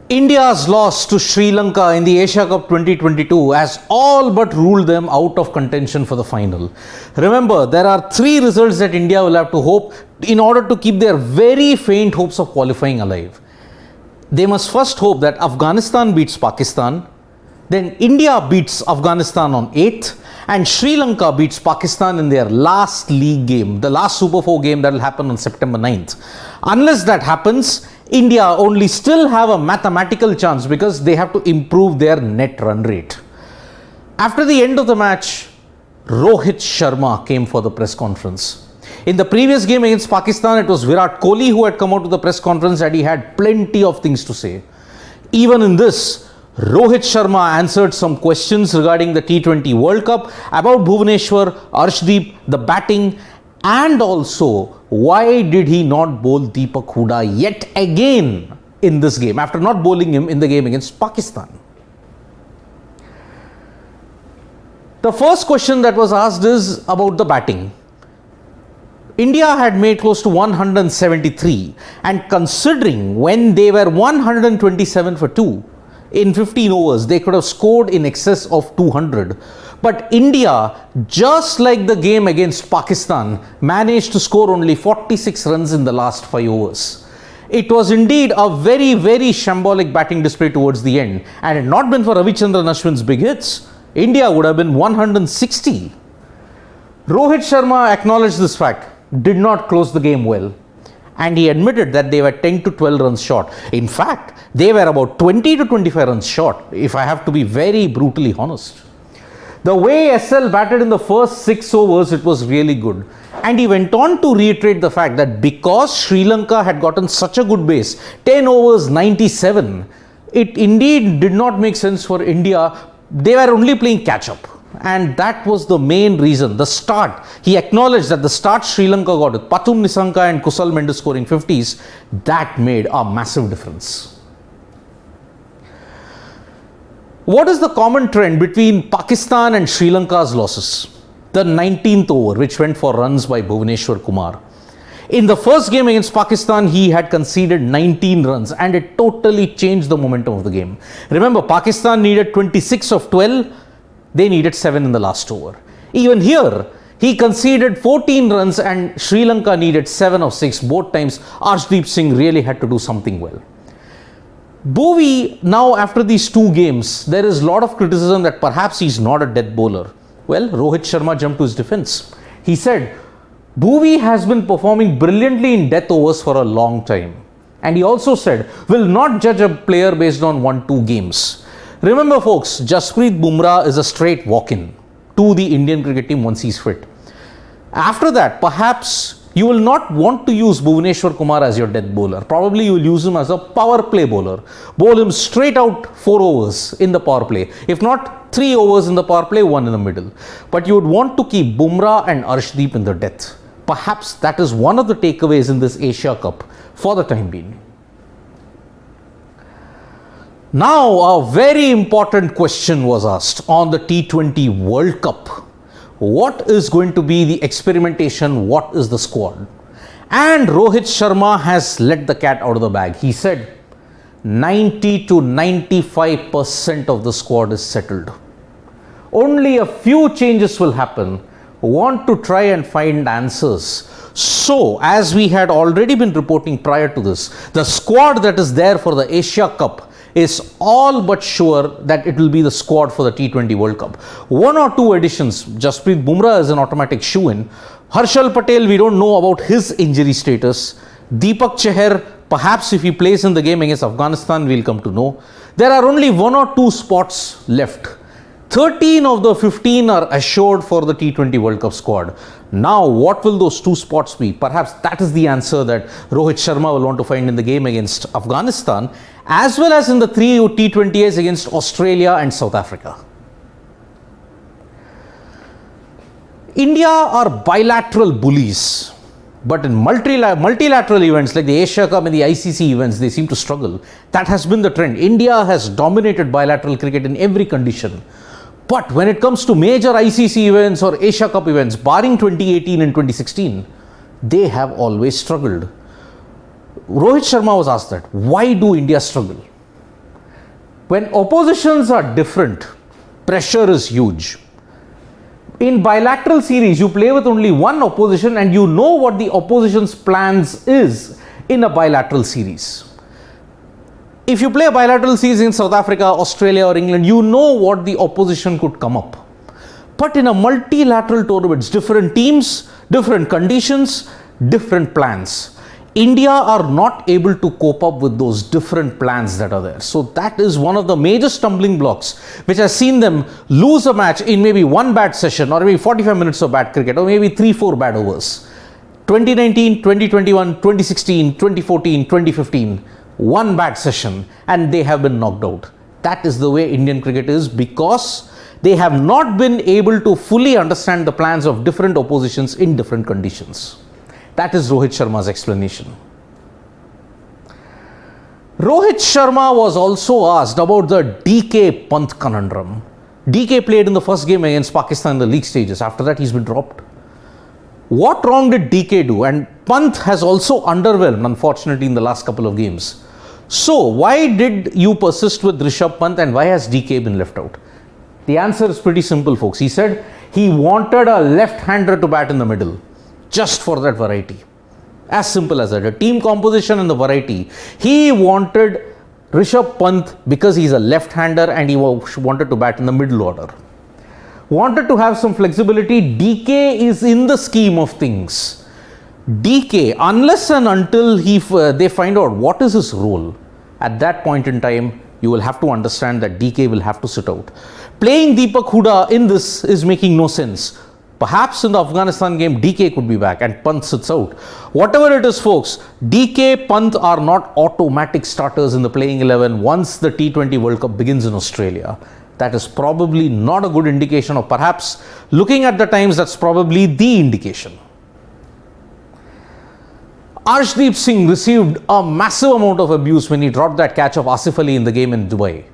India's loss to Sri Lanka in the Asia Cup 2022 has all but ruled them out of contention for the final. Remember, there are 3 results that India will have to hope in order to keep their very faint hopes of qualifying alive. They must first hope that Afghanistan beats Pakistan, then India beats Afghanistan on 8th, and Sri Lanka beats Pakistan in their last league game, the last Super 4 game that will happen on September 9th. Unless that happens, India only still have a mathematical chance because they have to improve their net run rate. After the end of the match, Rohit Sharma came for the press conference. In the previous game against Pakistan, it was Virat Kohli who had come out to the press conference and he had plenty of things to say. Even in this, Rohit Sharma answered some questions regarding the T20 World Cup, about Bhuvaneshwar, Arshdeep, the batting, and also why did he not bowl Deepak Hooda yet again in this game after not bowling him in the game against Pakistan. The first question that was asked is about the batting. India had made close to 173, and considering when they were 127 for 2 in 15 overs, they could have scored in excess of 200. But India, just like the game against Pakistan, managed to score only 46 runs in the last 5 overs. It was indeed a very, very shambolic batting display towards the end, and had not been for Ravichandran Ashwin's big hits, India would have been 160. Rohit Sharma acknowledged this fact, did not close the game well, and he admitted that they were 10 to 12 runs short. In fact, they were about 20 to 25 runs short, if I have to be very brutally honest. The way SL batted in the first 6 overs, it was really good. And he went on to reiterate the fact that because Sri Lanka had gotten such a good base, 10 overs, 97, it indeed did not make sense for India. They were only playing catch-up. And that was the main reason. The start, he acknowledged that the start Sri Lanka got with Pathum Nissanka and Kusal Mendis scoring 50s, that made a massive difference. What is the common trend between Pakistan and Sri Lanka's losses? The 19th over, which went for runs by Bhuvaneshwar Kumar. In the first game against Pakistan, he had conceded 19 runs and it totally changed the momentum of the game. Remember, Pakistan needed 26 of 12, they needed 7 in the last over. Even here, he conceded 14 runs and Sri Lanka needed 7 of 6. Both times, Arshdeep Singh really had to do something well. Bhuvi, now after these 2 games, there is a lot of criticism that perhaps he's not a death bowler. Well, Rohit Sharma jumped to his defense. He said, Bhuvi has been performing brilliantly in death overs for a long time. And he also said, will not judge a player based on 1-2 games. Remember folks, Jasprit Bumrah is a straight walk-in to the Indian cricket team once he's fit. After that, perhaps you will not want to use Bhuvaneshwar Kumar as your death bowler. Probably you will use him as a power play bowler. Bowl him straight out 4 overs in the power play. If not, 3 overs in the power play, 1 in the middle. But you would want to keep Bumrah and Arshdeep in the death. Perhaps that is one of the takeaways in this Asia Cup for the time being. Now, a very important question was asked on the T20 World Cup. What is going to be the experimentation? What is the squad? And Rohit Sharma has let the cat out of the bag. He said 90 to 95% of the squad is settled. Only a few changes will happen. Want to try and find answers. So, as we had already been reporting prior to this, the squad that is there for the Asia Cup is all but sure that it will be the squad for the T20 World Cup. 1 or 2 additions. Jasprit Bumrah is an automatic shoe-in. Harshal Patel, we don't know about his injury status. Deepak Chahar, perhaps if he plays in the game against Afghanistan, we'll come to know. There are only 1 or 2 spots left. 13 of the 15 are assured for the T20 World Cup squad. Now, what will those 2 spots be? Perhaps that is the answer that Rohit Sharma will want to find in the game against Afghanistan, as well as in the 3 T20As against Australia and South Africa. India are bilateral bullies, but in multilateral events like the Asia Cup and the ICC events, they seem to struggle. That has been the trend. India has dominated bilateral cricket in every condition. But when it comes to major ICC events or Asia Cup events, barring 2018 and 2016, they have always struggled. Rohit Sharma was asked that, why do India struggle? When oppositions are different, pressure is huge. In bilateral series, you play with only one opposition and you know what the opposition's plans is in a bilateral series. If you play a bilateral series in South Africa, Australia or England, you know what the opposition could come up. But in a multilateral tournament, it's different teams, different conditions, different plans. India are not able to cope up with those different plans that are there. So that is one of the major stumbling blocks which has seen them lose a match in maybe one bad session or maybe 45 minutes of bad cricket or maybe 3-4 bad overs. 2019, 2021, 2016, 2014, 2015, one bad session and they have been knocked out. That is the way Indian cricket is, because they have not been able to fully understand the plans of different oppositions in different conditions. That is Rohit Sharma's explanation. Rohit Sharma was also asked about the DK Pant conundrum. DK played in the first game against Pakistan in the league stages. After that, he's been dropped. What wrong did DK do? And Pant has also underwhelmed, unfortunately, in the last couple of games. So, why did you persist with Rishabh Pant and why has DK been left out? The answer is pretty simple, folks. He said he wanted a left-hander to bat in the middle, just for that variety. As simple as that. The team composition and the variety. He wanted Rishabh Pant because he's a left-hander and he wanted to bat in the middle order. Wanted to have some flexibility. DK is in the scheme of things. DK, unless and until they find out what is his role, at that point in time, you will have to understand that DK will have to sit out. Playing Deepak Hooda in this is making no sense. Perhaps in the Afghanistan game, DK could be back and Pant sits out. Whatever it is, folks, DK, Pant are not automatic starters in the playing 11 once the T20 World Cup begins in Australia. That is probably not a good indication, or perhaps looking at the times, that's probably the indication. Arshdeep Singh received a massive amount of abuse when he dropped that catch of Asif Ali in the game in Dubai.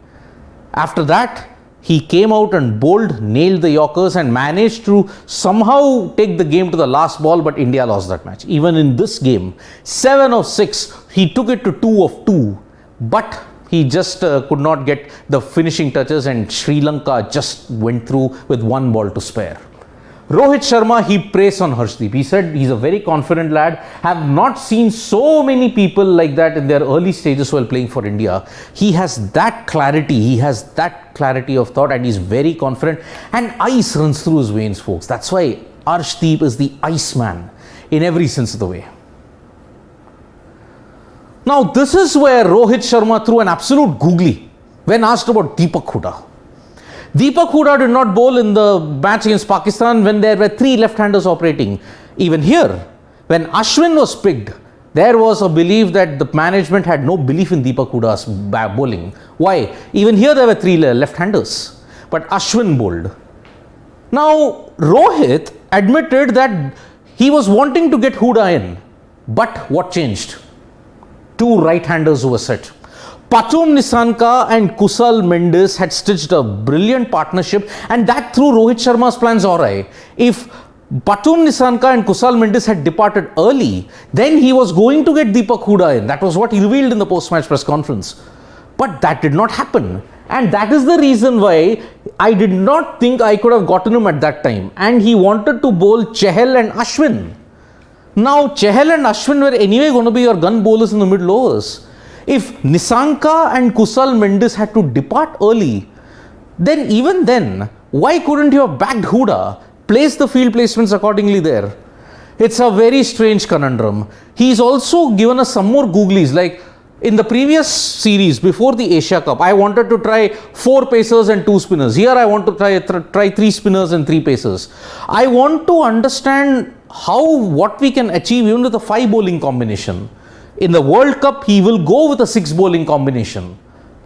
After that, he came out and bowled, nailed the Yorkers and managed to somehow take the game to the last ball, but India lost that match. Even in this game, 7 of 6, he took it to 2 of 2, but he just could not get the finishing touches and Sri Lanka just went through with 1 ball to spare. Rohit Sharma, he praised on Harshdeep. He said he's a very confident lad. Have not seen so many people like that in their early stages while playing for India. He has that clarity. He has that clarity of thought and he's very confident. And ice runs through his veins, folks. That's why Arshdeep is the Iceman in every sense of the way. Now, this is where Rohit Sharma threw an absolute googly when asked about Deepak Hooda. Deepak Hooda did not bowl in the match against Pakistan when there were 3 left-handers operating. Even here, when Ashwin was picked, there was a belief that the management had no belief in Deepak Hooda's bowling. Why? Even here there were 3 left-handers, but Ashwin bowled. Now, Rohit admitted that he was wanting to get Hooda in, but what changed? 2 right-handers were set. Pathum Nissanka and Kusal Mendes had stitched a brilliant partnership and that threw Rohit Sharma's plans awry. If Pathum Nissanka and Kusal Mendes had departed early, then he was going to get Deepak Hooda in. That was what he revealed in the post-match press conference. But that did not happen. And that is the reason why I did not think I could have gotten him at that time. And he wanted to bowl Chahal and Ashwin. Now, Chahal and Ashwin were anyway going to be your gun bowlers in the middle overs. If Nissanka and Kusal Mendes had to depart early, then even then, why couldn't you have backed Hooda, placed the field placements accordingly there? It's a very strange conundrum. He's also given us some more googlies, like in the previous series before the Asia Cup, I wanted to try 4 pacers and 2 spinners. Here I want to try 3 spinners and 3 pacers. I want to understand what we can achieve even with a 5 bowling combination. In the World Cup, he will go with a 6 bowling combination.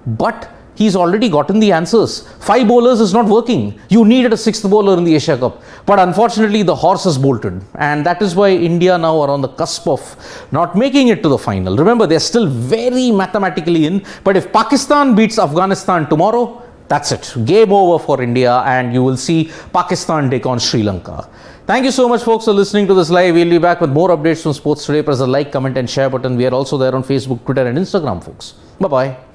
But he's already gotten the answers. 5 bowlers is not working. You needed a 6th bowler in the Asia Cup. But unfortunately, the horse has bolted. And that is why India now are on the cusp of not making it to the final. Remember, they're still very mathematically in. But if Pakistan beats Afghanistan tomorrow, that's it. Game over for India and you will see Pakistan take on Sri Lanka. Thank you so much, folks, for listening to this live. We'll be back with more updates from Sports Today. Press the like, comment, and share button. We are also there on Facebook, Twitter, and Instagram, folks. Bye-bye.